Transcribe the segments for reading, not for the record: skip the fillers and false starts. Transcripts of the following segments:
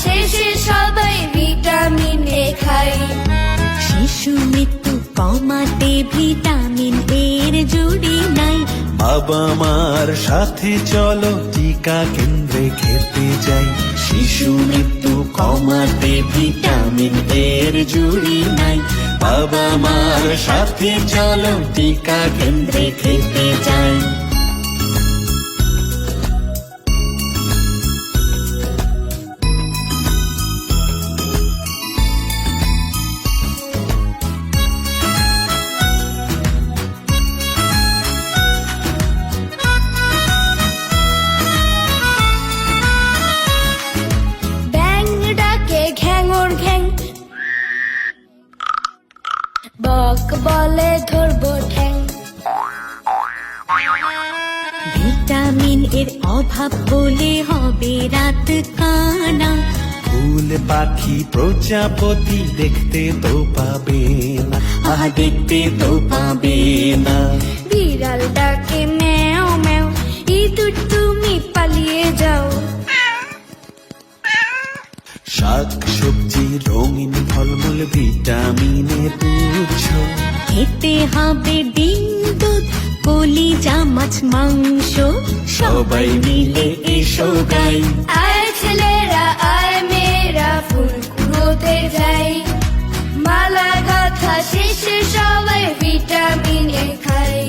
শেষে সবাই ভিটামিনে খাই। শিশু মৃত্যু কমাতে ভিটামিন এর জুড়ি নাই। বাবা মার সাথে চলো টিকা কেন্দ্রে খেতে যাই। শিশু মৃত্যু কমাতে ভিটামিন এর জুড়ি নাই। বাবা মার সাথে চলো টিকা কেন্দ্রে খেতে যাই। বক বলে ধরবো ঠ্যাং। ভিটামিন এর অভাব হলে হবে রাত কানা। ফুল পাখি প্রজাপতি দেখতে তো পাবে না, দেখতে তো পাবে না। বিড়াল ডাকে ম্যাও ম্যাও, ইঁদুর তুমি পালিয়ে যাও। শাক সবজি রঙিন ফলমূল ভিটামিনের উৎস। খেতে হবে ডিম দুধ কলিজা মাছ মাংস। সবাই মিলে এসো গাই। আয় ছেলেরা আয় মেয়েরা ফুল কুড়োতে যাই। মালা গাথা শেষে সবাই ভিটামিনে খাই।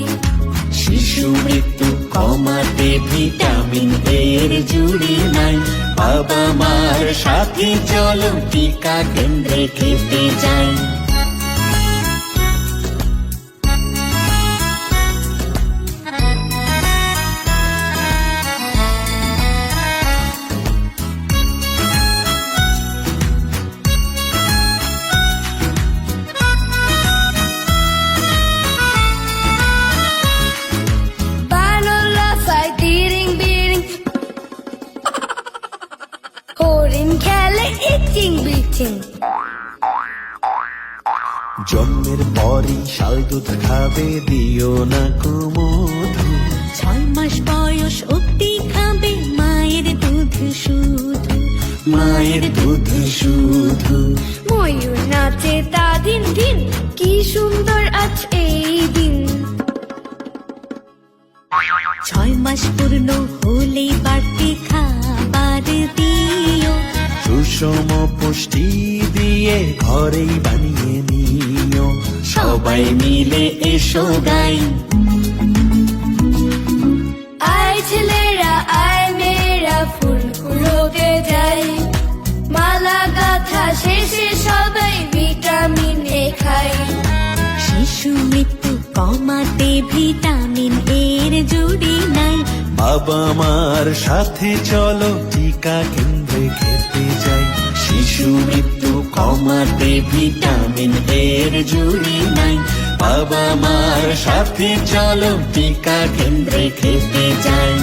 শিশু মৃত্যু কমাতে ভিটামিন এর জুড়ি নাই। বাবা মার সাথে চলো টিকা কেন্দ্রে খেতে যাই। হরিণ খেলে ইচিং বিচিং। জন্মের পরই শাল দুধ খাবে, দিও না কুমধু। 6 মাস বয়স অব্দি খাবে মায়ের দুধ শুধু। মায়ের দুধ শুধু। ময়ূর নাচে তা দিন দিন, কি সুন্দর আজ এই দিন। 6 মাস পূর্ণ হলেই বাড়তি খাবার দিও। সুষম পুষ্টি দিয়ে ঘরেই বানিয়ে নিও। সবাই মিলে এসো গাই। আয় ছেলেরা আয় মেয়েরা ফুল কুড়োতে যাই। মালা গাথা শেষে সবাই ভিটামিনে খাই। শিশু মৃত্যু কমাতে ভিটামিন এর জুড়ি নাই। বাবা মার সাথে চলো টিকা কেন্দ্রে খেতে যাই। শিশু মৃত্যু কমাতে ভিটামিন এর জুড়ি নাই। বাবা মার সাথে চলো টিকা কেন্দ্রে খেতে যাই।